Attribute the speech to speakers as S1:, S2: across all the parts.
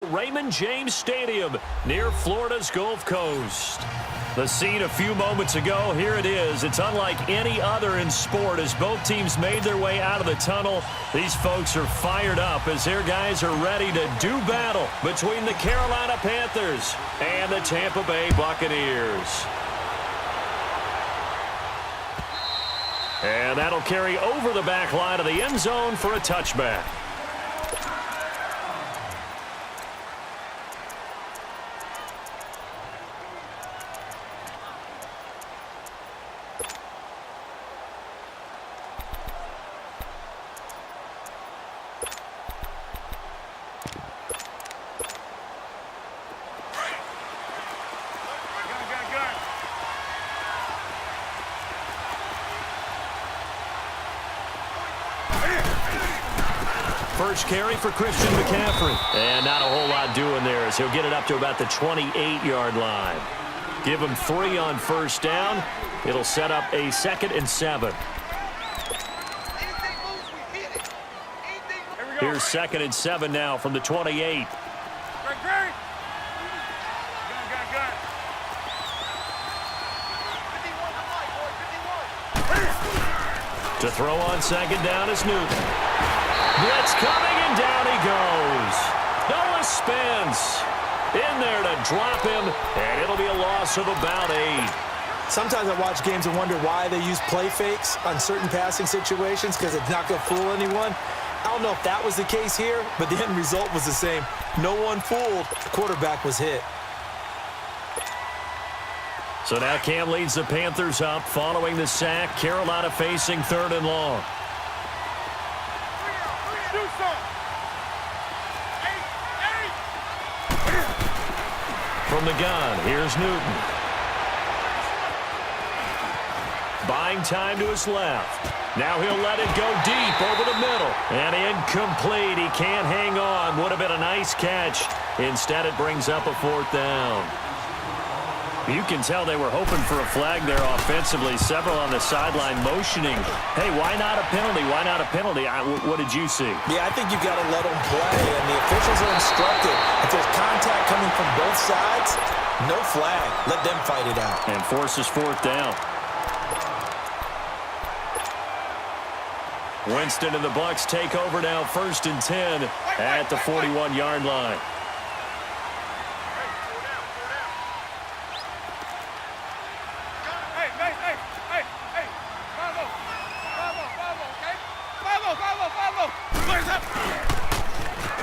S1: Raymond James Stadium near Florida's Gulf Coast. The scene a few moments ago, here it is. It's unlike any other in sport as both teams made their way out of the tunnel. These folks are fired up as their guys are ready to do battle between the Carolina Panthers and the Tampa Bay Buccaneers. And that'll carry over the back line of the end zone for a touchback. First carry for Christian McCaffrey. And not a whole lot doing there as he'll get it up to about the 28-yard line. Give him 3 on first down. It'll set up a 2nd and 7. Here's 2nd and 7 now from the 28. To throw on 2nd down is Newton. Blitz coming, and down he goes. Noah Spence in there to drop him, and it'll be a loss of about 8.
S2: Sometimes I watch games and wonder why they use play fakes on certain passing situations because it's not going to fool anyone. I don't know if that was the case here, but the end result was the same. No one fooled. The quarterback was hit.
S1: So now Cam leads the Panthers up following the sack. Carolina facing 3rd and long. From the gun, here's Newton. Buying time to his left. Now he'll let it go deep over the middle. And incomplete. He can't hang on. Would have been a nice catch. Instead, it brings up a 4th down. You can tell they were hoping for a flag there offensively. Several on the sideline motioning. Hey, why not a penalty? Why not a penalty? What did you see?
S2: Yeah, I think you've got to let them play, and the officials are instructed. If there's contact coming from both sides, no flag. Let them fight it out.
S1: And forces 4th down. Winston and the Bucs take over now, 1st and 10 at the 41-yard line.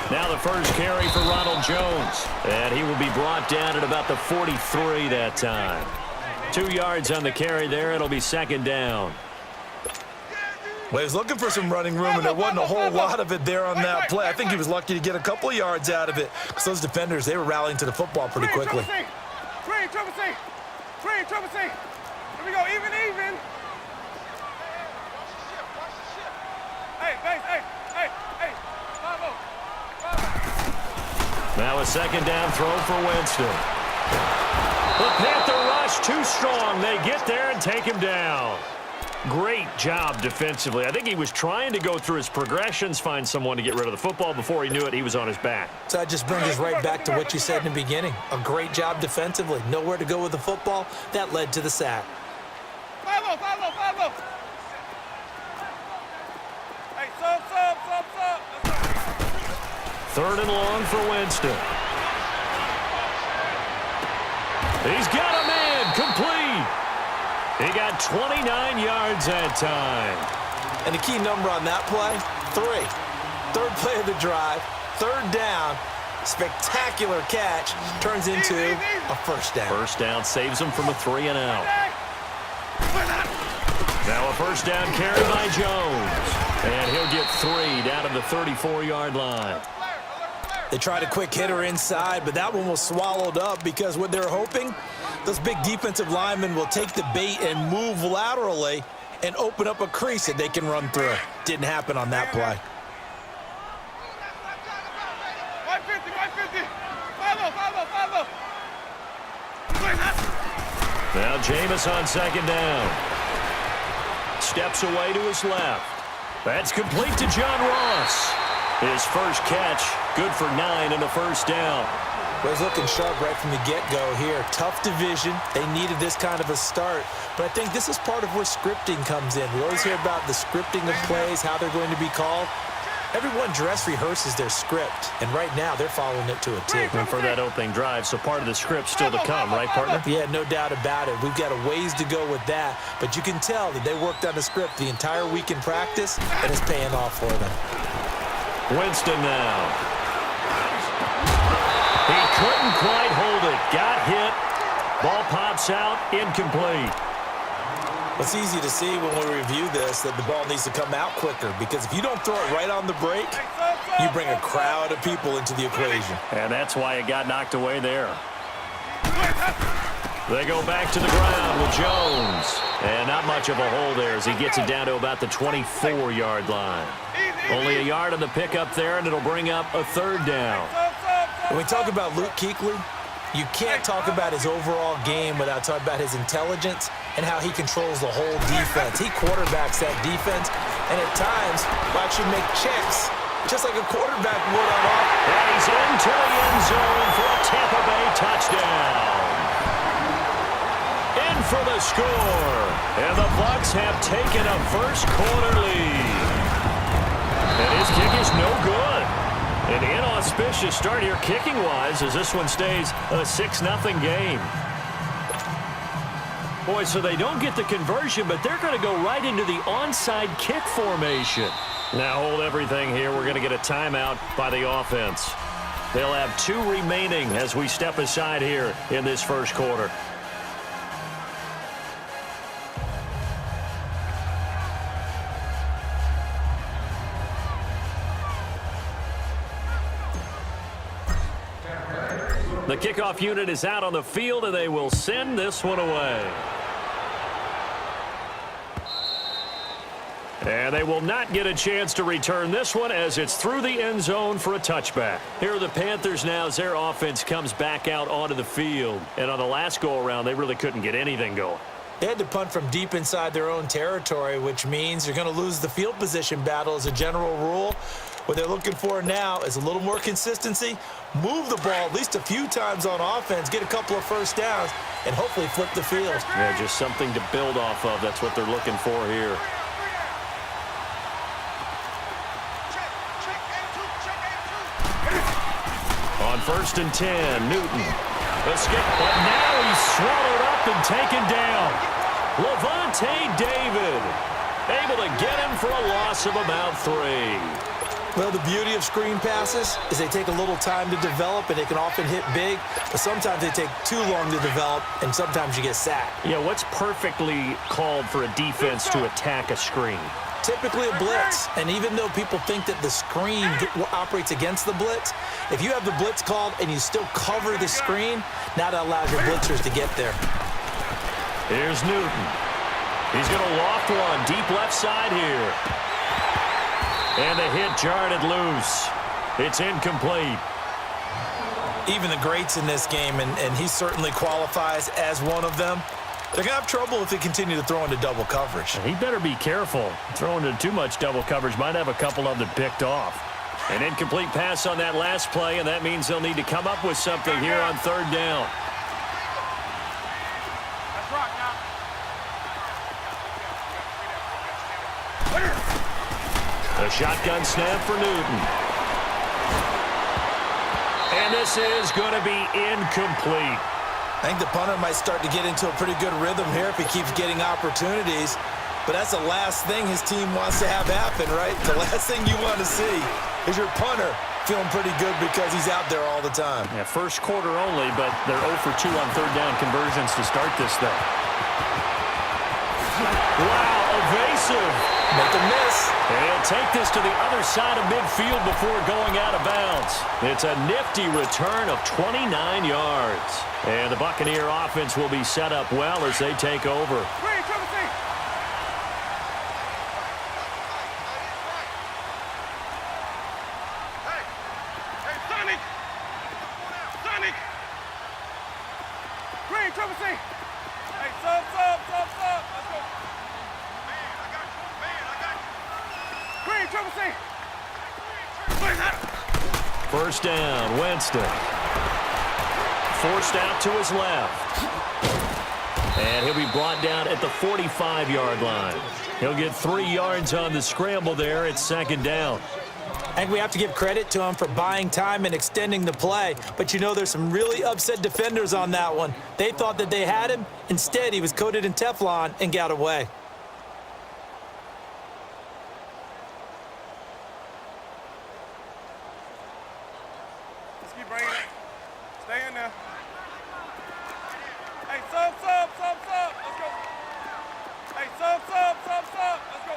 S1: Now the first carry for Ronald Jones. And he will be brought down at about the 43 that time. 2 yards on the carry there. It'll be 2nd down.
S2: Well, he was looking for some running room, and there wasn't a whole lot of it there on that play. I think he was lucky to get a couple of yards out of it. Because those defenders, they were rallying to the football pretty quickly.
S3: Here we go, even.
S1: Now a 2nd down throw for Winston. The Panther rush too strong. They get there and take him down. Great job defensively. I think he was trying to go through his progressions, find someone to get rid of the football. Before he knew it, he was on his back.
S2: So that just brings us right back to what you said in the beginning. A great job defensively. Nowhere to go with the football. That led to the sack.
S3: Follow. Hey, sub.
S1: 3rd and long for Winston. He's got a man complete. He got 29 yards that time.
S2: And the key number on that play, 3. 3rd play of the drive, 3rd down, spectacular catch, turns into a 1st down.
S1: 1st down saves him from a 3 and out. Now a 1st down carry by Jones. And he'll get 3 down to the 34-yard line.
S2: They tried a quick hitter inside, but that one was swallowed up because what they're hoping, those big defensive linemen will take the bait and move laterally and open up a crease that they can run through. Didn't happen on that play.
S3: 150. Follow.
S1: Now Jameis on 2nd down. Steps away to his left. That's complete to John Ross. His first catch, good for 9 and a first down.
S2: Well, he's looking sharp right from the get-go here. Tough division. They needed this kind of a start. But I think this is part of where scripting comes in. We always hear about the scripting of plays, how they're going to be called. Everyone dress rehearses their script, and right now they're following it to a T.
S1: And for that opening drive, so part of the script still to come, right, partner?
S2: Yeah, no doubt about it. We've got a ways to go with that, but you can tell that they worked on the script the entire week in practice, and it's paying off for them.
S1: Winston now. He couldn't quite hold it. Got hit. Ball pops out, incomplete.
S2: It's easy to see when we review this that the ball needs to come out quicker, because if you don't throw it right on the break, you bring a crowd of people into the equation.
S1: And that's why it got knocked away there. They go back to the ground with Jones. And not much of a hole there as he gets it down to about the 24-yard line. Only a yard on the pickup there, and it'll bring up a third down.
S2: When we talk about Luke Kuechly, you can't talk about his overall game without talking about his intelligence and how he controls the whole defense. He quarterbacks that defense, and at times will actually make checks, just like a quarterback would on offense.
S1: And he's into the end zone for a Tampa Bay touchdown. In for the score, and the Bucs have taken a first-quarter lead. And his kick is no good. An inauspicious start here kicking-wise as this one stays a 6-0 game. Boy, so they don't get the conversion, but they're going to go right into the onside kick formation. Now hold everything here. We're going to get a timeout by the offense. They'll have 2 remaining as we step aside here in this first quarter. The kickoff unit is out on the field, and they will send this one away. And they will not get a chance to return this one as it's through the end zone for a touchback. Here are the Panthers now as their offense comes back out onto the field. And on the last go-around, they really couldn't get anything going.
S2: They had to punt from deep inside their own territory, which means you're going to lose the field position battle as a general rule. What they're looking for now is a little more consistency, move the ball at least a few times on offense, get a couple of first downs, and hopefully flip the field.
S1: Yeah, just something to build off of. That's what they're looking for here. On 1st and 10, Newton. Escape, but now he's swallowed up and taken down. Levante David able to get him for a loss of about 3.
S2: Well, the beauty of screen passes is they take a little time to develop, and they can often hit big, but sometimes they take too long to develop, and sometimes you get sacked.
S1: Yeah, what's perfectly called for a defense to attack a screen?
S2: Typically a blitz, and even though people think that the screen operates against the blitz, if you have the blitz called and you still cover the screen, now that allows your blitzers to get there.
S1: Here's Newton. He's going to loft one deep left side here. And the hit jarred it loose. It's incomplete.
S2: Even the greats in this game, and he certainly qualifies as one of them, they're going to have trouble if they continue to throw into double coverage.
S1: He better be careful. Throwing into too much double coverage might have a couple of them picked off. An incomplete pass on that last play, and that means they'll need to come up with something here on 3rd down. A shotgun snap for Newton. And this is going to be incomplete.
S2: I think the punter might start to get into a pretty good rhythm here if he keeps getting opportunities. But that's the last thing his team wants to have happen, right? The last thing you want to see is your punter feeling pretty good because he's out there all the time.
S1: Yeah, first quarter only, but they're 0 for 2 on 3rd down conversions to start this thing. Wow, evasive.
S2: Make a miss.
S1: And he'll take this to the other side of midfield before going out of bounds. It's a nifty return of 29 yards. And the Buccaneer offense will be set up well as they take over. First down, Winston. Forced out to his left. And he'll be brought down at the 45-yard line. He'll get 3 yards on the scramble there at second down.
S2: I think we have to give credit to him for buying time and extending the play. But you know there's some really upset defenders on that one. They thought that they had him. Instead, he was coated in Teflon and got away.
S3: Let's keep bringing it. Stay in there. Hey, sub. Let's go. Hey, sub. Let's go.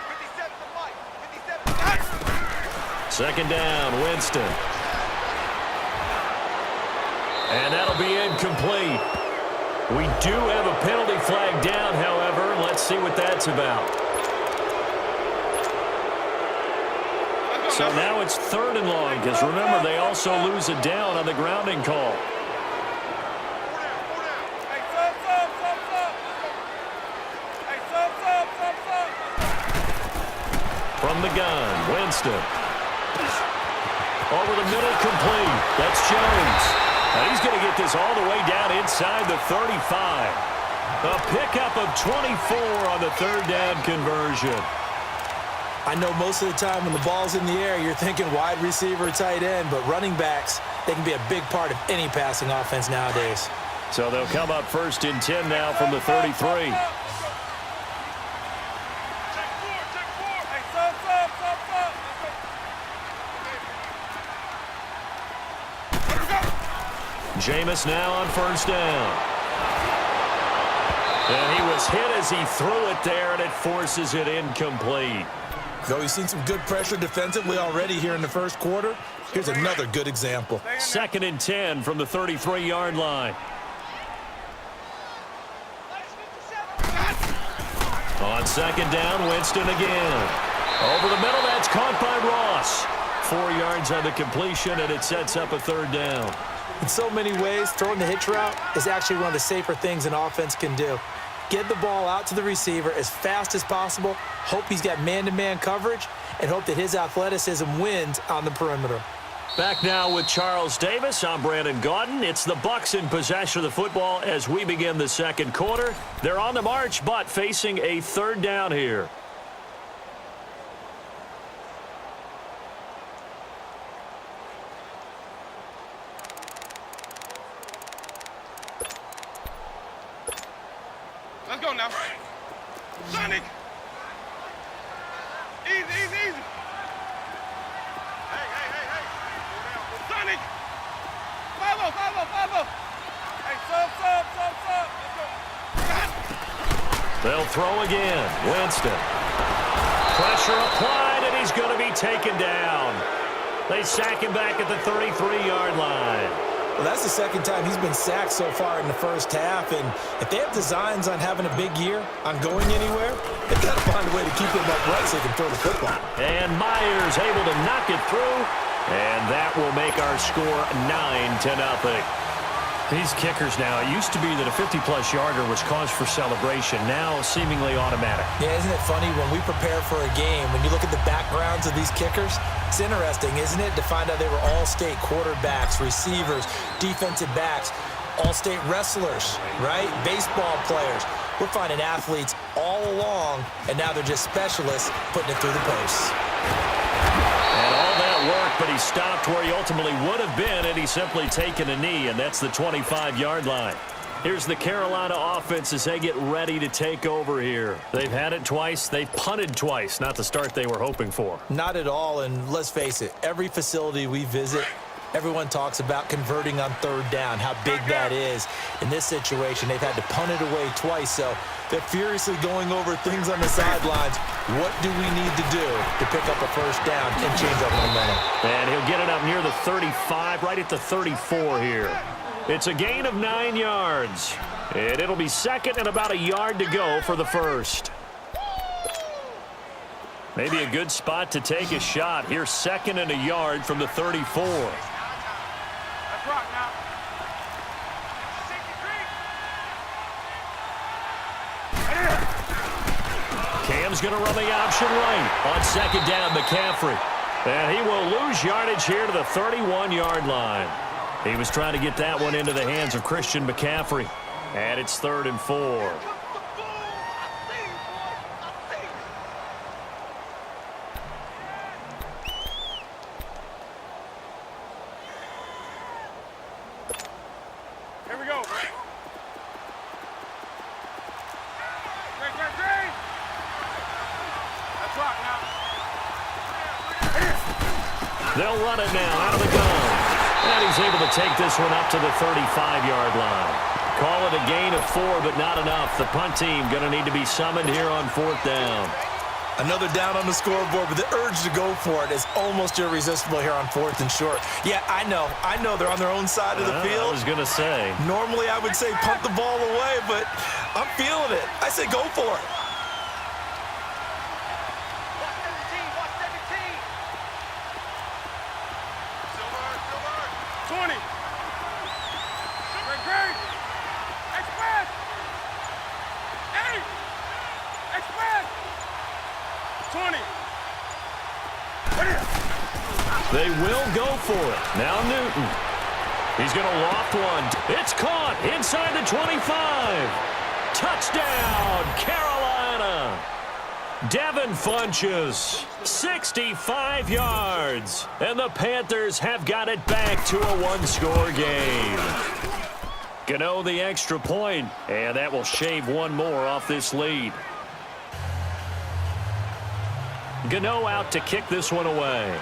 S3: 57 to Mike. 57.
S1: Second down, Winston. And that'll be incomplete. We do have a penalty flag down, however. Let's see what that's about. So now it's 3rd and long, because remember, they also lose a down on the grounding call.
S3: Hey, sub. Hey, sub.
S1: From the gun, Winston. Over the middle, complete. That's Jones. And he's going to get this all the way down inside the 35. A pickup of 24 on the 3rd down conversion.
S2: I know most of the time when the ball's in the air, you're thinking wide receiver, tight end, but running backs, they can be a big part of any passing offense nowadays.
S1: So they'll come up 1st and 10 now from the 33.
S3: Hey, sub. Let's go.
S1: Jameis now on 1st down. And he was hit as he threw it there, and it forces it incomplete.
S2: Though we've seen some good pressure defensively already here in the first quarter, here's another good example.
S1: 2nd and 10 from the 33-yard line. On 2nd down, Winston again. Over the middle, that's caught by Ross. 4 yards on the completion, and it sets up a 3rd down.
S2: In so many ways, throwing the hitch route is actually one of the safer things an offense can do. Get the ball out to the receiver as fast as possible, hope he's got man-to-man coverage, and hope that his athleticism wins on the perimeter.
S1: Back now with Charles Davis. I'm Brandon Gaudin. It's the Bucs in possession of the football as we begin the second quarter. They're on the march, but facing a 3rd down here.
S3: Let's go now. Sonic. Easy. Hey. Sonic. Follow. Hey, sub. Let's go.
S1: They'll throw again. Winston. Pressure applied, and he's going to be taken down. They sack him back at the 33-yard line.
S2: Well, that's the second time he's been sacked so far in the first half, and if they have designs on having a big year, on going anywhere, they've got to find a way to keep him upright so they can throw the football.
S1: And Myers able to knock it through, and that will make our score 9-0. These kickers now, it used to be that a 50-plus yarder was cause for celebration, now seemingly automatic.
S2: Yeah, isn't it funny when we prepare for a game, when you look at the backgrounds of these kickers, it's interesting, isn't it, to find out they were all-state quarterbacks, receivers, defensive backs, all-state wrestlers, right? Baseball players. We're finding athletes all along, and now they're just specialists putting it through the posts.
S1: And all that work, but he stopped where he ultimately would have been, and he's simply taken a knee, and that's the 25-yard line. Here's the Carolina offense as they get ready to take over here. They've had it twice. They've punted twice. Not the start they were hoping for.
S2: Not at all, and let's face it, every facility we visit, everyone talks about converting on 3rd down, how big that is. In this situation, they've had to punt it away twice, so they're furiously going over things on the sidelines. What do we need to do to pick up a 1st down and change up momentum?
S1: And he'll get it up near the 35, right at the 34 here. It's a gain of 9 yards. And it'll be 2nd and about a yard to go for the 1st. Maybe a good spot to take a shot. Here's 2nd and a yard from the 34.
S3: Let's rock now.
S1: Cam's going to run the option right on second down, McCaffrey. And he will lose yardage here to the 31-yard line. He was trying to get that one into the hands of Christian McCaffrey. And it's 3rd and 4.
S3: Here we go. Great. That's rock now.
S1: They'll run it now out of the gun. And he's able to take this one up to the 35-yard line. Call it a gain of 4, but not enough. The punt team going to need to be summoned here on 4th down.
S2: Another down on the scoreboard, but the urge to go for it is almost irresistible here on 4th and short. Yeah, I know they're on their own side of the field.
S1: I was going to say.
S2: Normally I would say punt the ball away, but I'm feeling it. I say go for it.
S1: They will go for it. Now Newton. He's going to loft one. It's caught inside the 25. Touchdown, Carolina. Devin Funchess, 65 yards. And the Panthers have got it back to a one-score game. Gano the extra point, and that will shave one more off this lead. Gano out to kick this one away.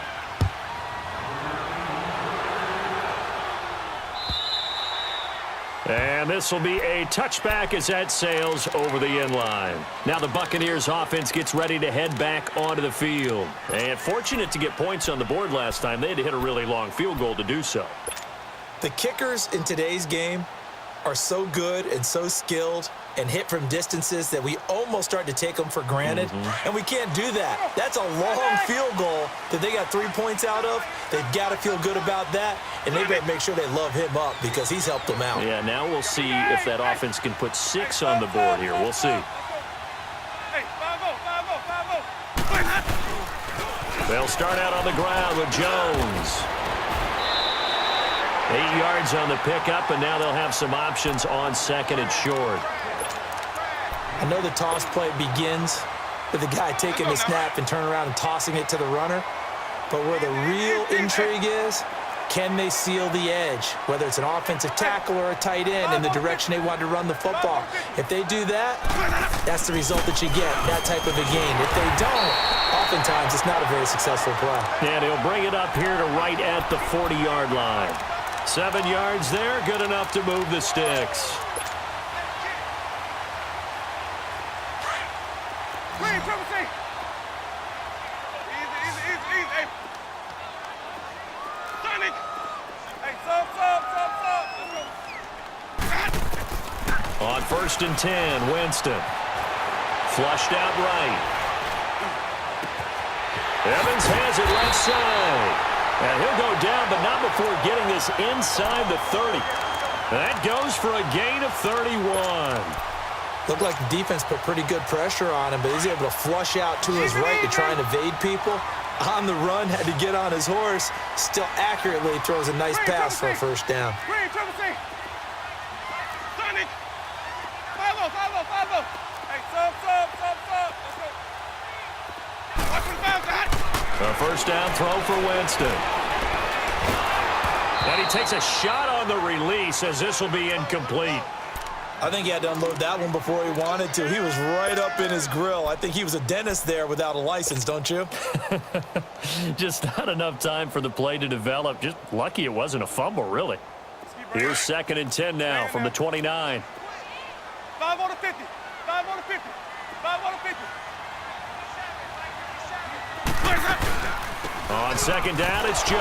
S1: And this will be a touchback as that sails over the end line. Now the Buccaneers offense gets ready to head back onto the field. And fortunate to get points on the board last time. They had to hit a really long field goal to do so.
S2: The kickers in today's game are so good and so skilled and hit from distances that we almost start to take them for granted. And we can't do that. That's a long field goal that they got 3 points out of. They've got to feel good about that, and they better make sure they love him up because he's helped them out.
S1: Yeah, now we'll see if that offense can put 6 on the board here. We'll see. They'll start out on the ground with Jones. 8 yards on the pickup, and now they'll have some options on second and short.
S2: I know the toss play begins with the guy taking the snap and turning around and tossing it to the runner. But where the real intrigue is, can they seal the edge, whether it's an offensive tackle or a tight end in the direction they want to run the football? If they do that, that's the result that you get, that type of a game. If they don't, oftentimes it's not a very successful play.
S1: And he'll bring it up here to right at the 40-yard line. 7 yards there, good enough to move the sticks. On 1st and 10, Winston. Flushed out right. Evans has it left side. And he'll go down, but not before getting this inside the 30. That goes for a gain of 31.
S2: Looked like the defense put pretty good pressure on him, but he's able to flush out to his right to try and evade people. On the run, had to get on his horse. Still accurately throws a nice pass for a first down.
S1: A first down throw for Winston. And he takes a shot on the release as this will be incomplete.
S2: I think he had to unload that one before he wanted to. He was right up in his grill. I think he was a dentist there without a license, don't you?
S1: Just not enough time for the play to develop. Just lucky it wasn't a fumble, really. Here's 2nd and 10 now from the 29.
S3: 5 on the 50. 5 on the 50. 5 on the 50.
S1: On 2nd down, it's Jones.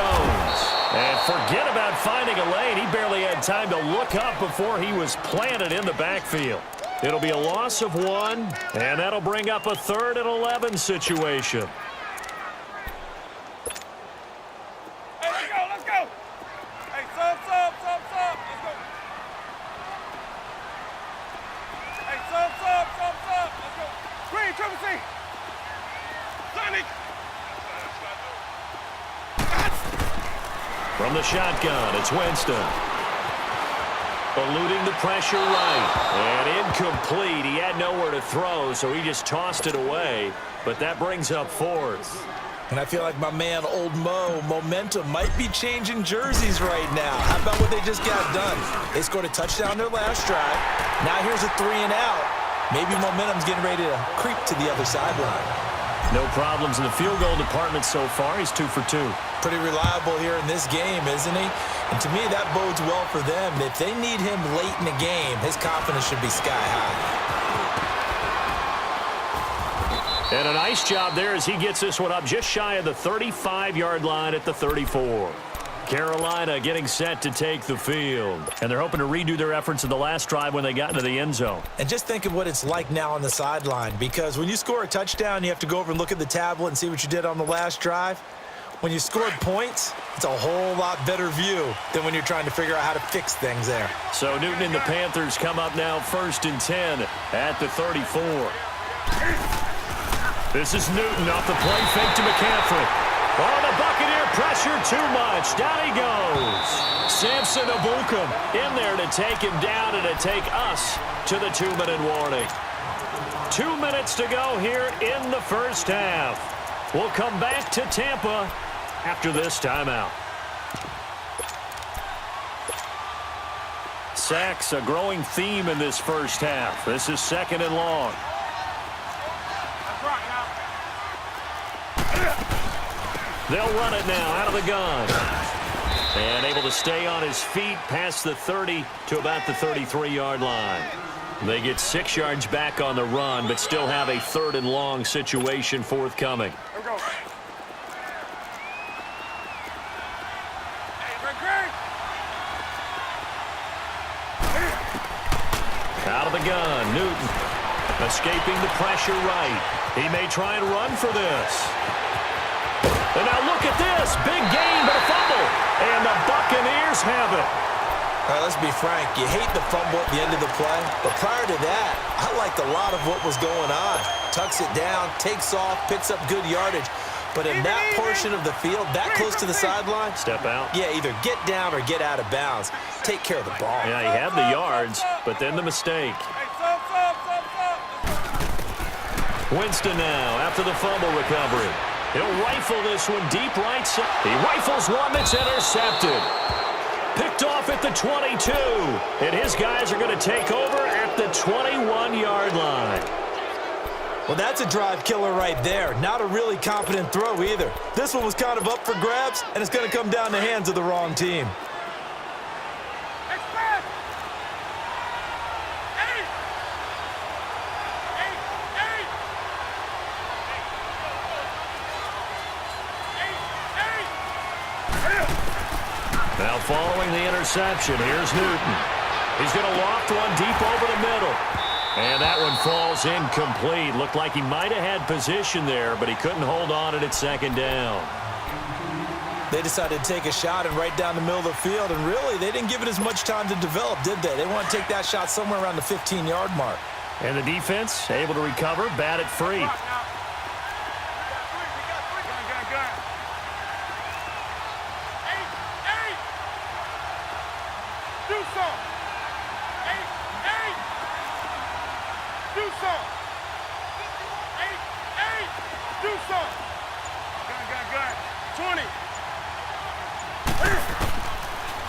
S1: And forget about finding a lane. He barely had time to look up before he was planted in the backfield. It'll be a loss of 1, and that'll bring up a 3rd and 11 situation.
S3: Hey, let's go. Hey, sub. Let's go. Hey, sub. Let's go. Green, triple C.
S1: From the shotgun, it's Winston. Eluding the pressure right. And incomplete. He had nowhere to throw, so he just tossed it away. But that brings up fourth.
S2: And I feel like my man, Old Mo, momentum might be changing jerseys right now. How about what they just got done? They scored a touchdown their last drive. Now here's a 3 and out. Maybe momentum's getting ready to creep to the other sideline.
S1: No problems in the field goal department so far. He's 2 for 2.
S2: Pretty reliable here in this game, isn't he? And to me, that bodes well for them. If they need him late in the game, his confidence should be sky high.
S1: And a nice job there as he gets this one up just shy of the 35-yard line at the 34. Carolina getting set to take the field. And they're hoping to redo their efforts in the last drive when they got into the end zone.
S2: And just think of what it's like now on the sideline, because when you score a touchdown, you have to go over and look at the tablet and see what you did on the last drive. When you scored points, it's a whole lot better view than when you're trying to figure out how to fix things there.
S1: So Newton and the Panthers come up now 1st and 10 at the 34. This is Newton off the play fake to McCaffrey. Oh, the Buccaneer pressure too much. Down he goes. Samson Ebukam in there to take him down and to take us to the 2-minute warning. 2 minutes to go here in the first half. We'll come back to Tampa after this timeout. Sacks, a growing theme in this first half. This is 2nd and long. They'll run it now out of the gun. And able to stay on his feet past the 30 to about the 33-yard line. They get 6 yards back on the run, but still have a 3rd and long situation forthcoming.
S3: Here we go.
S1: Out of the gun, Newton escaping the pressure right. He may try and run for this. And now look at this. Big gain, but a fumble. And the Buccaneers have it.
S2: All right, let's be frank. You hate the fumble at the end of the play. But prior to that, I liked a lot of what was going on. Tucks it down, takes off, picks up good yardage. But in that portion of the field, that close to the sideline,
S1: step out.
S2: Yeah, either get down or get out of bounds. Take care of the ball.
S1: Yeah, he had the yards, but then the mistake. Winston now after the fumble recovery. He'll rifle this one deep right side. He rifles one that's intercepted. Picked off at the 22. And his guys are going to take over at the 21-yard line.
S2: Well, that's a drive killer right there. Not a really confident throw either. This one was kind of up for grabs, and it's going to come down the hands of the wrong team.
S1: Now following the interception, here's Newton. He's going to loft one deep over the middle. And that one falls incomplete. Looked like he might have had position there, but he couldn't hold on it at 2nd down.
S2: They decided to take a shot and right down the middle of the field, and really, they didn't give it as much time to develop, did they? They want to take that shot somewhere around the 15-yard mark.
S1: And the defense able to recover, bat it free.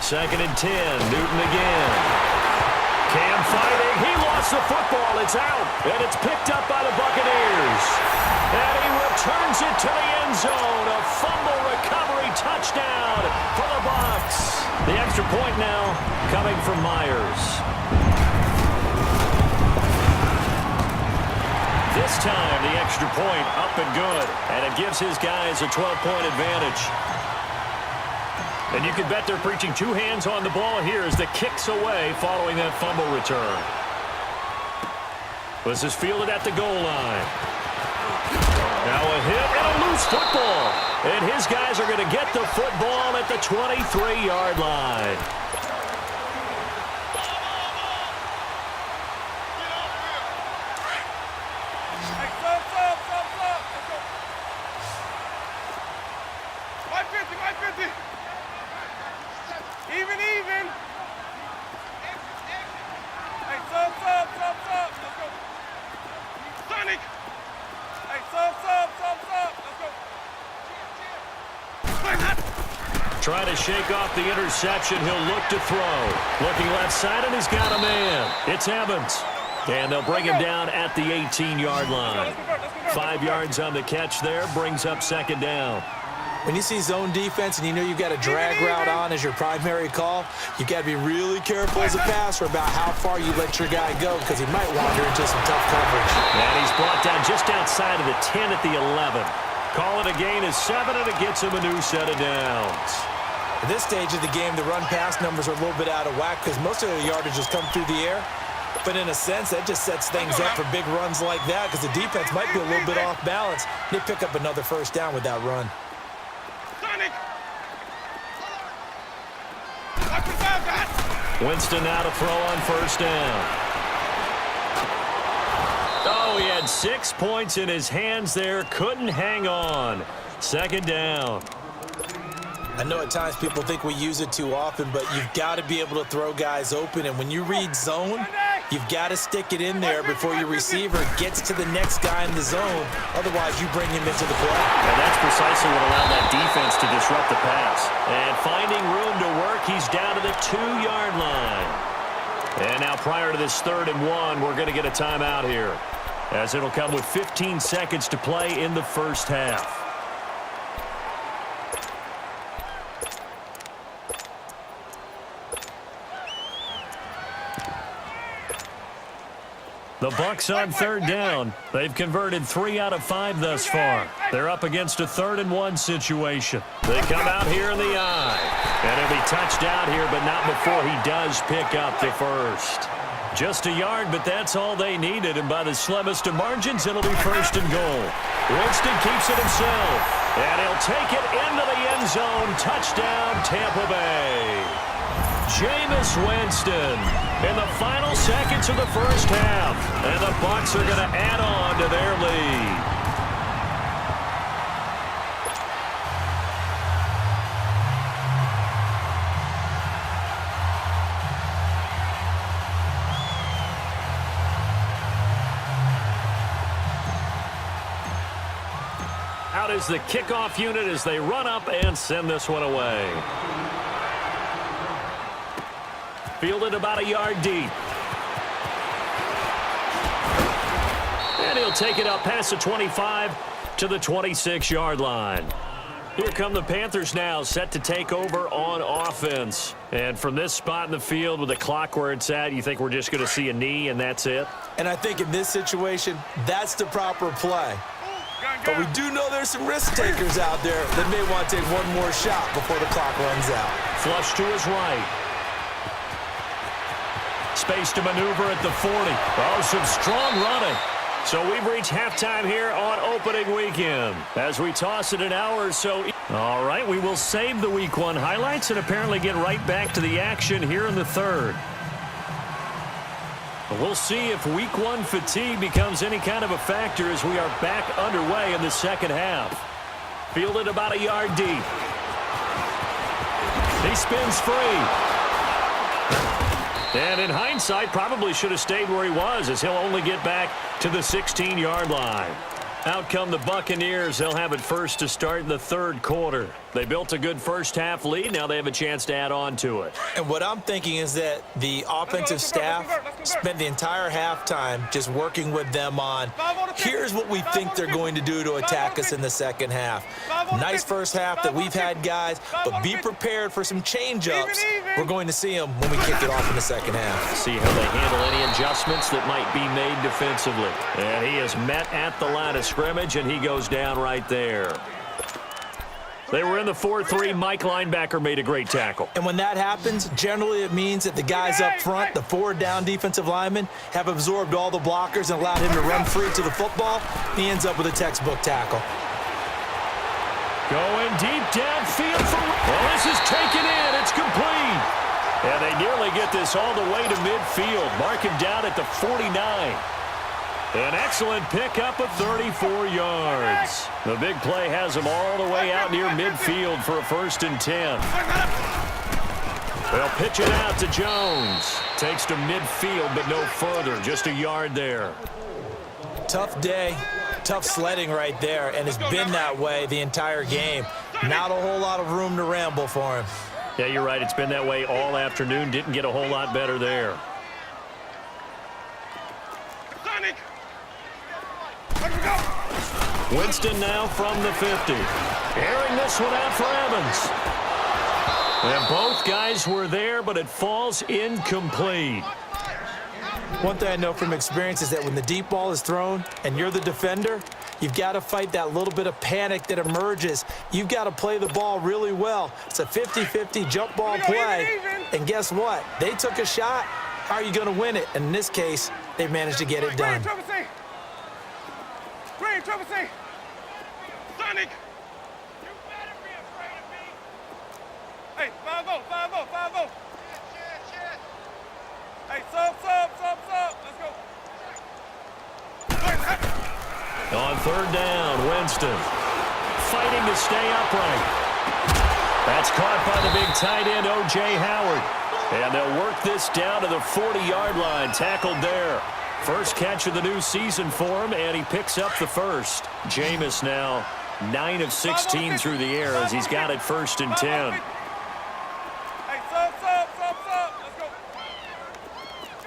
S1: Second and 10, Newton again. Cam fighting, he lost the football, it's out, and it's picked up by the Buccaneers. And he returns it to the end zone, a fumble recovery touchdown for the Bucs. The extra point now coming from Myers. This time, the extra point up and good, and it gives his guys a 12-point advantage. And you can bet they're preaching 2 hands on the ball here as the kick's away following that fumble return. This is fielded at the goal line. Now a hit and a loose football. And his guys are going to get the football at the 23-yard line. Trying to shake off the interception. He'll look to throw. Looking left side, and he's got a man. It's Evans. And they'll bring him down at the 18-yard line. 5 yards on the catch there. Brings up second down.
S2: When you see zone defense and you know you've got a drag route on as your primary call, you've got to be really careful as a passer about how far you let your guy go because he might wander into some tough coverage.
S1: And he's brought down just outside of the 10 at the 11. Call it a gain of 7, and it gets him a new set of downs.
S2: At this stage of the game, the run-pass numbers are a little bit out of whack because most of the yardage has come through the air. But in a sense, that just sets things up for big runs like that because the defense might be a little bit off balance. They pick up another first down with that run.
S1: Winston now to throw on first down. Oh, he had 6 points in his hands there. Couldn't hang on. Second down.
S2: I know at times people think we use it too often, but you've got to be able to throw guys open. And when you read zone, you've got to stick it in there before your receiver gets to the next guy in the zone. Otherwise, you bring him into the play.
S1: And that's precisely what allowed that defense to disrupt the pass. And finding room to work, he's down to the 2-yard line. And now prior to this 3rd and 1, we're going to get a timeout here, as it'll come with 15 seconds to play in the first half. The Bucs on 3rd down. They've converted 3 out of 5 thus far. They're up against a 3rd and 1 situation. They come out here in the eye. And he'll be touched out here, but not before he does pick up the first. Just a yard, but that's all they needed. And by the slimmest of margins, it'll be 1st and goal. Winston keeps it himself. And he'll take it into the end zone. Touchdown, Tampa Bay. Jameis Winston in the final seconds of the first half. And the Bucs are going to add on to their lead. Out is the kickoff unit as they run up and send this one away. Fielded about a yard deep. And he'll take it up past the 25 to the 26-yard line. Here come the Panthers now, set to take over on offense. And from this spot in the field with the clock where it's at, you think we're just going to see a knee and that's it?
S2: And I think in this situation, that's the proper play. But we do know there's some risk takers out there that may want to take one more shot before the clock runs out.
S1: Flush to his right. Space to maneuver at the 40. Oh, some strong running. So we've reached halftime here on opening weekend as we toss it an hour or so. All right, we will save the Week 1 highlights and apparently get right back to the action here in the 3rd. We'll see if Week 1 fatigue becomes any kind of a factor as we are back underway in the second half. Fielded about a yard deep. He spins free. And in hindsight, probably should have stayed where he was as he'll only get back to the 16-yard line. Out come the Buccaneers. They'll have it first to start in the 3rd quarter. They built a good first-half lead. Now they have a chance to add on to it.
S2: And what I'm thinking is that the offensive staff spent the entire halftime just working with them on, here's what we think they're going to do to attack us in the second half. Nice first half that we've had, guys, but be prepared for some change-ups. We're going to see them when we kick it off in the second half.
S1: See how they handle any adjustments that might be made defensively. And he is met at the line of scrimmage, and he goes down right there. They were in the 4-3. Mike linebacker made a great tackle.
S2: And when that happens, generally it means that the guys up front, the 4 down defensive linemen, have absorbed all the blockers and allowed him to run free to the football. He ends up with a textbook tackle.
S1: Going deep downfield for... Well, this is taken in. It's complete. And they nearly get this all the way to midfield. Mark him down at the 49. An excellent pickup of 34 yards. The big play has him all the way out near midfield for a 1st and 10. They'll pitch it out to Jones. Takes to midfield, but no further. Just a yard there.
S2: Tough day. Tough sledding right there, and it's been that way the entire game. Not a whole lot of room to ramble for him.
S1: Yeah, you're right. It's been that way all afternoon. Didn't get a whole lot better there.
S3: Sonic. Let's go.
S1: Winston now from the 50. Airing this one out for Evans. And both guys were there, but it falls incomplete.
S2: One thing I know from experience is that when the deep ball is thrown and you're the defender, you've got to fight that little bit of panic that emerges. You've got to play the ball really well. It's a 50-50 jump ball play. And guess what? They took a shot. How are you going to win it? And in this case, they managed to get it done.
S3: Green, Triple C. Sonic. You better be afraid of me. Hey, 5-0, 5-0, 5-0. Hey, sub. Let's go.
S1: On third down, Winston fighting to stay upright. That's caught by the big tight end, O.J. Howard. And they'll work this down to the 40-yard line, tackled there. First catch of the new season for him, and he picks up the first. Jameis now 9 of 16 through the air as he's got it 1st and 10.
S3: Hey, sub. Let's go.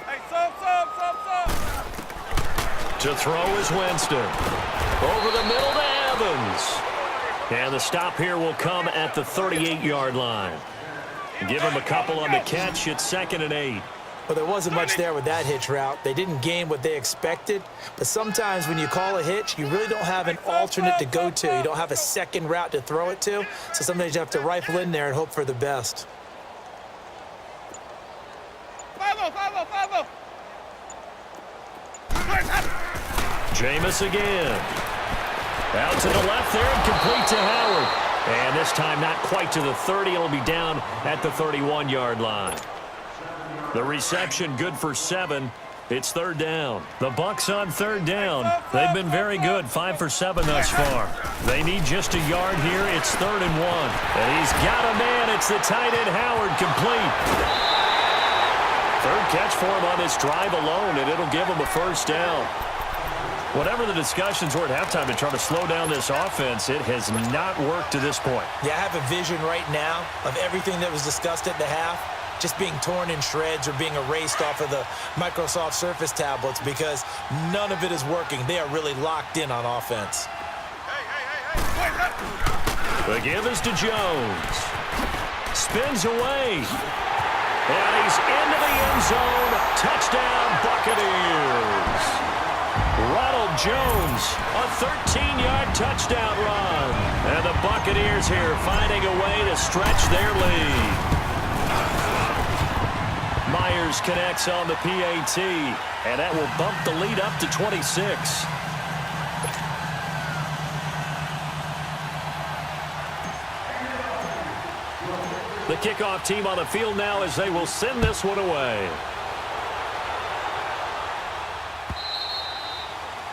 S3: Hey, sub.
S1: To throw is Winston. Over the middle to Evans. And the stop here will come at the 38-yard line. Give him a couple on the catch. It's 2nd and 8.
S2: Well, there wasn't much there with that hitch route. They didn't gain what they expected. But sometimes when you call a hitch, you really don't have an alternate to go to. You don't have a second route to throw it to. So sometimes you have to rifle in there and hope for the best.
S3: 5-0.
S1: Jameis again. Out to the left there and complete to Howard. And this time not quite to the 30. It'll be down at the 31-yard line. The reception good for 7. It's 3rd down. The Bucs on 3rd down. They've been very good, 5 for 7 thus far. They need just a yard here. It's 3rd and 1. And he's got a man. It's the tight end Howard, complete. 3rd catch for him on this drive alone, and it'll give him a 1st down. Whatever the discussions were at halftime to try to slow down this offense, it has not worked to this point.
S2: Yeah, I have a vision right now of everything that was discussed at the half just being torn in shreds or being erased off of the Microsoft Surface tablets because none of it is working. They are really locked in on offense.
S1: The give is to Jones. Spins away. And he's into the end zone. Touchdown, Buccaneers. Ronald Jones, a 13-yard touchdown run. And the Buccaneers here finding a way to stretch their lead. Myers connects on the PAT, and that will bump the lead up to 26. The kickoff team on the field now as they will send this one away.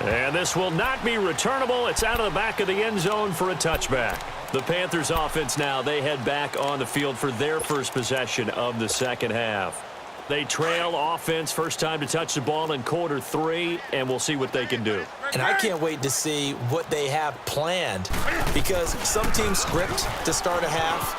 S1: And this will not be returnable. It's out of the back of the end zone for a touchback. The Panthers offense now, they head back on the field for their first possession of the second half. They trail offense, first time to touch the ball in quarter 3, and we'll see what they can do.
S2: And I can't wait to see what they have planned because some teams script to start a half.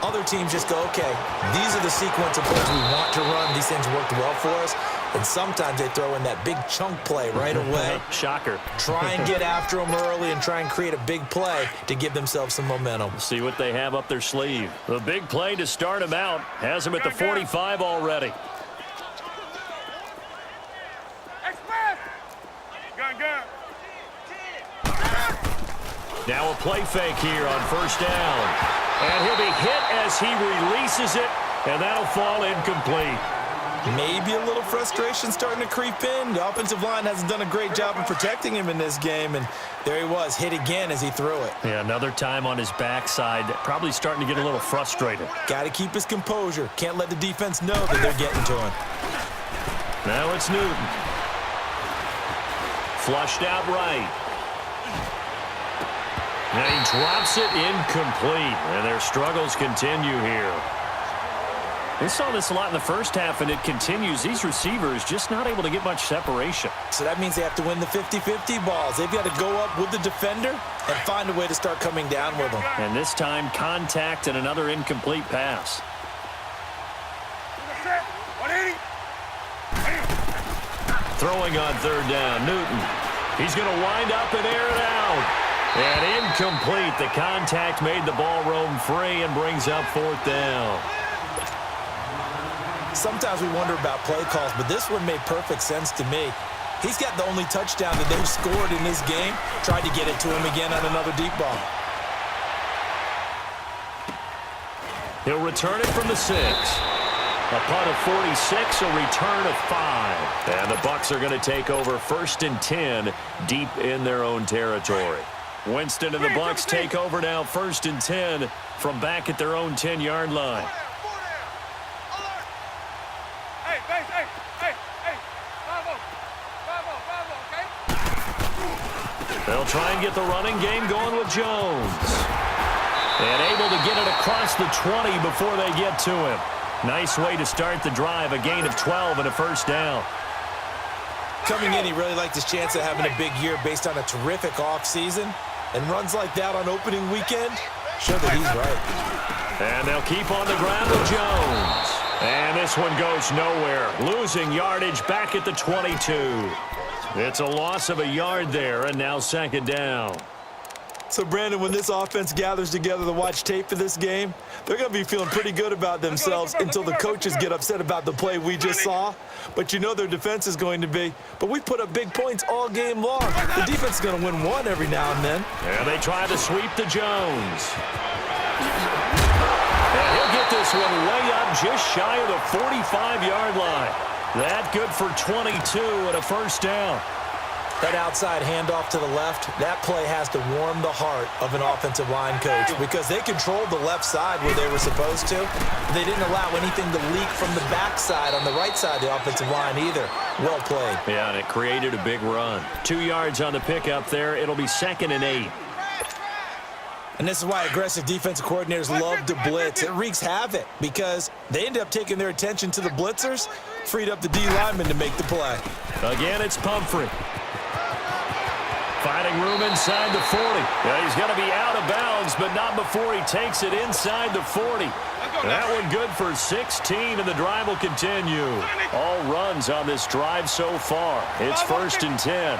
S2: Other teams just go, okay, these are the sequence of plays we want to run. These things worked well for us. And sometimes they throw in that big chunk play right away.
S1: Shocker.
S2: Try and get after them early and try and create a big play to give themselves some momentum.
S1: See what they have up their sleeve. The big play to start them out has them at the 45 already.
S3: Express. Gun.
S1: Now a play fake here on first down. And he'll be hit as he releases it, and that'll fall incomplete.
S2: Maybe a little frustration starting to creep in. The offensive line hasn't done a great job of protecting him in this game, and there he was, hit again as he threw it.
S1: Yeah, another time on his backside, probably starting to get a little frustrated.
S2: Got to keep his composure. Can't let the defense know that they're getting to him.
S1: Now it's Newton. Flushed out right. And he drops it incomplete, and their struggles continue here. We saw this a lot in the first half, and it continues. These receivers just not able to get much separation.
S2: So that means they have to win the 50-50 balls. They've got to go up with the defender and find a way to start coming down with them.
S1: And this time, contact and another incomplete pass. Throwing on third down, Newton. He's going to wind up and air it out. And incomplete. The contact made the ball roam free and brings up fourth down.
S2: Sometimes we wonder about play calls, but this one made perfect sense to me. He's got the only touchdown that they've scored in this game. Tried to get it to him again on another deep ball.
S1: He'll return it from the 6. A punt of 46, a return of 5. And the Bucs are going to take over 1st and 10 deep in their own territory. Winston and the Bucs take over now 1st and 10 from back at their own 10-yard line. They'll try and get the running game going with Jones. And able to get it across the 20 before they get to him. Nice way to start the drive, a gain of 12 and a first down.
S2: Coming in, he really liked his chance of having a big year based on a terrific offseason. And runs like that on opening weekend show that he's right.
S1: And they'll keep on the ground with Jones. And this one goes nowhere. Losing yardage back at the 22. It's a loss of a yard there, and now 2nd down.
S2: So, Brandon, when this offense gathers together to watch tape for this game, they're going to be feeling pretty good about themselves until the coaches get upset about the play we just saw. But you know their defense is going to be. But we put up big points all game long. The defense is going to win one every now and then.
S1: And they try to sweep to Jones. And he'll get this one way up just shy of the 45-yard line. That good for 22 and a first down.
S2: That outside handoff to the left, that play has to warm the heart of an offensive line coach because they controlled the left side where they were supposed to. They didn't allow anything to leak from the backside on the right side of the offensive line either. Well played.
S1: Yeah, and it created a big run. 2 yards on the pickup there. It'll be 2nd and 8.
S2: And this is why aggressive defensive coordinators love to blitz. It wreaks havoc because they end up taking their attention to the blitzers, freed up the D lineman to make the play.
S1: Again, it's Pumphrey. Finding room inside the 40. Yeah, he's going to be out of bounds, but not before he takes it inside the 40. That one good for 16, and the drive will continue. All runs on this drive so far. It's 1st and 10.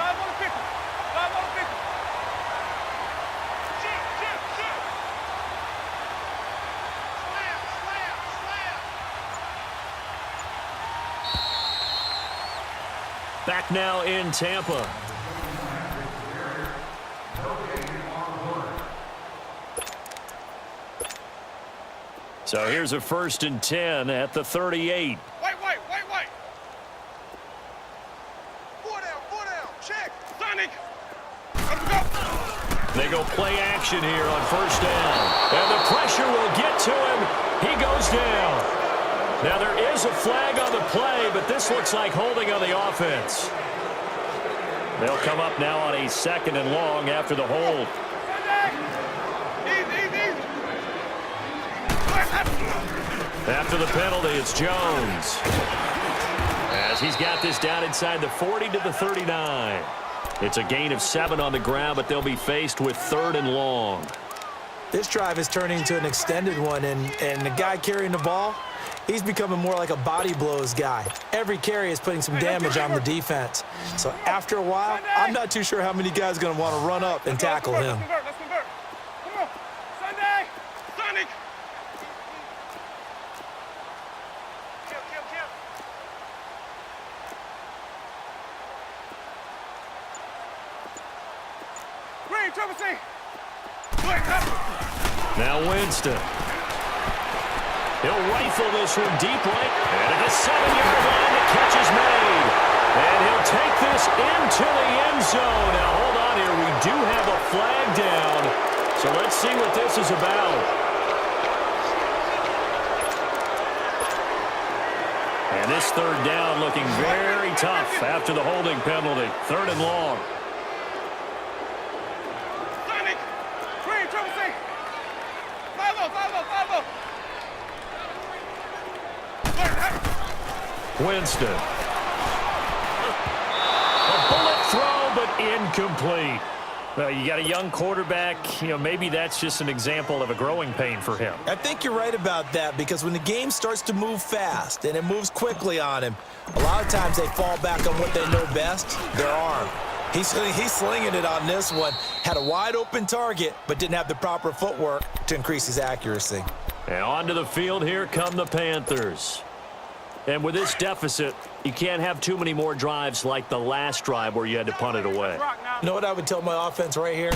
S1: Back now in Tampa. So here's a 1st and 10 at the 38.
S3: Wait. 4 down, check. Sonic. Let's go.
S1: They go play action here on 1st down. And the pressure will get to him. He goes down. Now there is a flag on the play, but this looks like holding on the offense. They'll come up now on a 2nd and long after the hold. After the penalty, it's Jones. As he's got this down inside the 40 to the 39. It's a gain of 7 on the ground, but they'll be faced with 3rd and long.
S2: This drive is turning into an extended one, and the guy carrying the ball, he's becoming more like a body blows guy. Every carry is putting some damage on the defense. So after a while, I'm not too sure how many guys are going to want to run up and tackle him.
S3: Let's convert. Come on. Sunday. Sonic. Kill. Green, Trevor C.
S1: Now Winston. He'll rifle this one deep right. And at the 7-yard line, the catch is made. And he'll take this into the end zone. Now, hold on here. We do have a flag down. So let's see what this is about. And this 3rd down looking very tough after the holding penalty. 3rd and long.
S3: Sonic. Green, Trevor C. 5-0.
S1: Winston. A incomplete. Well, you got a young quarterback. Maybe that's just an example of a growing pain for him.
S2: I think you're right about that, because when the game starts to move fast and it moves quickly on him, a lot of times they fall back on what they know best, their arm. He's slinging it on this one. Had a wide-open target, but didn't have the proper footwork to increase his accuracy.
S1: And onto the field, here come the Panthers. And with this deficit, you can't have too many more drives like the last drive where you had to punt it away.
S2: You know what I would tell my offense right here?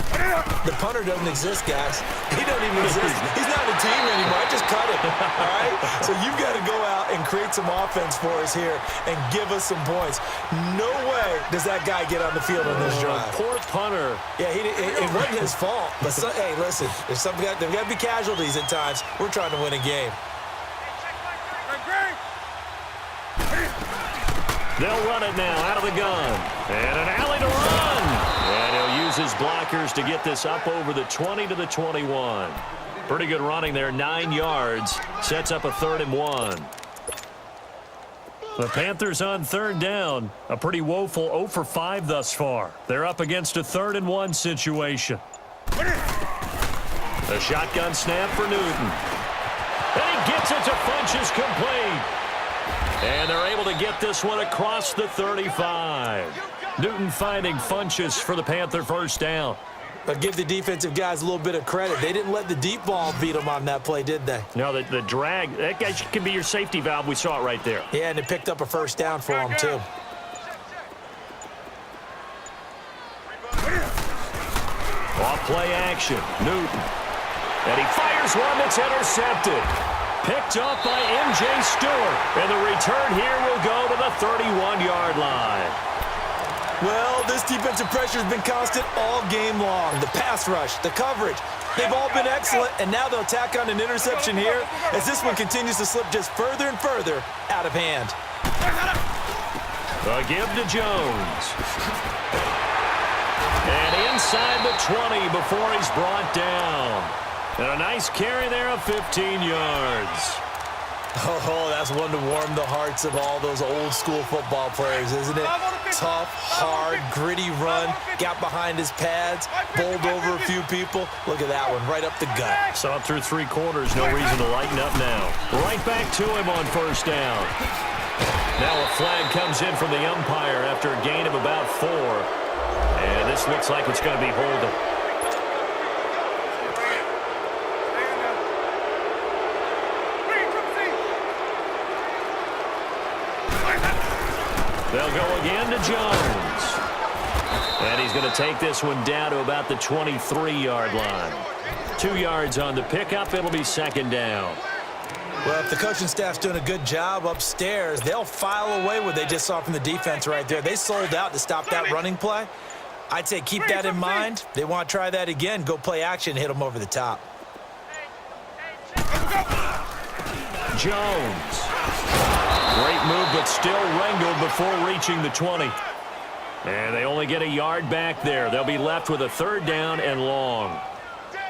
S2: The punter doesn't exist, guys. He doesn't even exist. He's not a team anymore. I just cut him, all right? So you've got to go out and create some offense for us here and give us some points. No way does that guy get on the field on this drive.
S1: Poor punter.
S2: Yeah, it wasn't his fault. But, hey, listen, there's got to be casualties at times. We're trying to win a game.
S1: They'll run it now out of the gun. And an alley to run. And he'll use his blockers to get this up over the 20 to the 21. Pretty good running there, 9 yards. Sets up a 3rd and 1. The Panthers on 3rd down. A pretty woeful 0 for 5 thus far. They're up against a 3rd and 1 situation. The shotgun snap for Newton. And he gets it to Funchess, complete. And they're able to get this one across the 35. Newton finding Funchess for the Panther first down.
S2: But give the defensive guys a little bit of credit. They didn't let the deep ball beat them on that play, did they?
S1: No, the drag, that guy can be your safety valve. We saw it right there.
S2: Yeah, and it picked up a first down for him, too.
S1: Off play action, Newton. And he fires one that's intercepted. Picked up by M.J. Stewart. And the return here will go to the 31-yard line.
S2: Well, this defensive pressure has been constant all game long. The pass rush, the coverage, they've all been excellent, and now they'll tack on an interception here as this one continues to slip just further and further out of hand.
S1: A give to Jones. And inside the 20 before he's brought down. And a nice carry there of 15 yards.
S2: Oh, that's one to warm the hearts of all those old-school football players, isn't it? Tough, hard, gritty run, got behind his pads, bowled over a few people. Look at that one, right up the gut.
S1: Saw it through 3 quarters, no reason to lighten up now. Right back to him on first down. Now a flag comes in from the umpire after a gain of about 4. And this looks like it's going to be holding. They'll go again to Jones. And he's going to take this one down to about the 23-yard line. 2 yards on the pickup. It'll be 2nd down.
S2: Well, if the coaching staff's doing a good job upstairs, they'll file away what they just saw from the defense right there. They sold out to stop that running play. I'd say keep that in mind. They want to try that again. Go play action, hit them over the top.
S1: Jones. Great move, but still wrangled before reaching the 20. And they only get a yard back there. They'll be left with a 3rd down and long.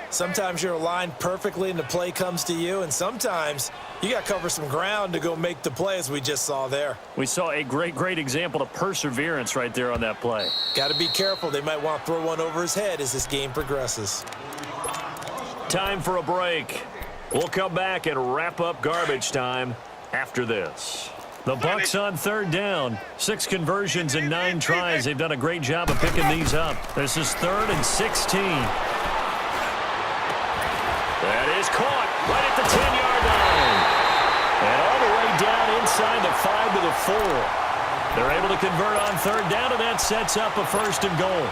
S2: Sometimes you're aligned perfectly and the play comes to you, and sometimes you got to cover some ground to go make the play, as we just saw there.
S1: We saw a great example of perseverance right there on that play.
S2: Got to be careful. They might want to throw one over his head as this game progresses.
S1: Time for a break. We'll come back and wrap up garbage time after this. The Bucs on 3rd down. 6 conversions and 9 tries. They've done a great job of picking these up. This is 3rd and 16. That is caught right at the 10-yard line. And all the way down inside the 5 to the 4. They're able to convert on 3rd down, and that sets up a 1st and goal.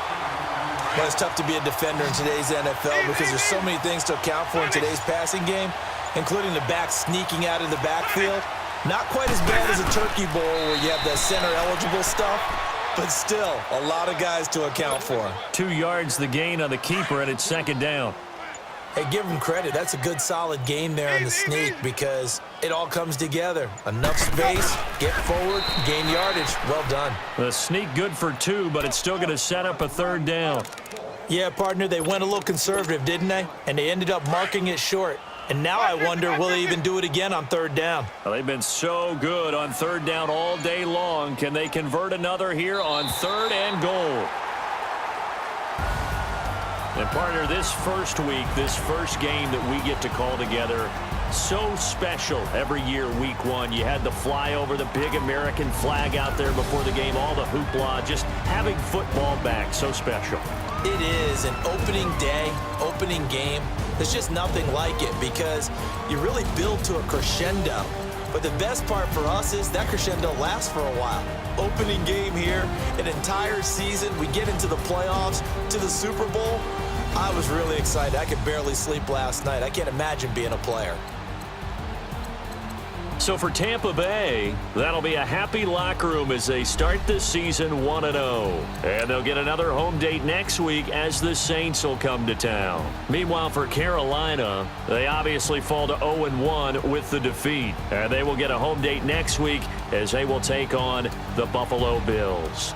S2: Well, it's tough to be a defender in today's NFL because there's so many things to account for in today's passing game, including the back sneaking out of the backfield. Not quite as bad as a turkey bowl where you have the center-eligible stuff, but still a lot of guys to account for. 2
S1: yards the gain on the keeper, and it's 2nd down.
S2: Hey, give him credit. That's a good, solid game there on the sneak because it all comes together. Enough space, get forward, gain yardage. Well done.
S1: The sneak good for 2, but it's still going to set up a 3rd down.
S2: Yeah, partner, they went a little conservative, didn't they? And they ended up marking it short. And now I wonder, will they even do it again on 3rd down?
S1: Well, they've been so good on 3rd down all day long. Can they convert another here on 3rd and goal? And partner, this first week, this first game that we get to call together, so special every year, week one. You had the flyover, the big American flag out there before the game, all the hoopla, just having football back, so special.
S2: It is an opening day, opening game. There's just nothing like it because you really build to a crescendo. But the best part for us is that crescendo lasts for a while. Opening game here, an entire season. We get into the playoffs, to the Super Bowl. I was really excited. I could barely sleep last night. I can't imagine being a player.
S1: So for Tampa Bay, that'll be a happy locker room as they start this season 1-0. And they'll get another home date next week as the Saints will come to town. Meanwhile, for Carolina, they obviously fall to 0-1 with the defeat. And they will get a home date next week as they will take on the Buffalo Bills.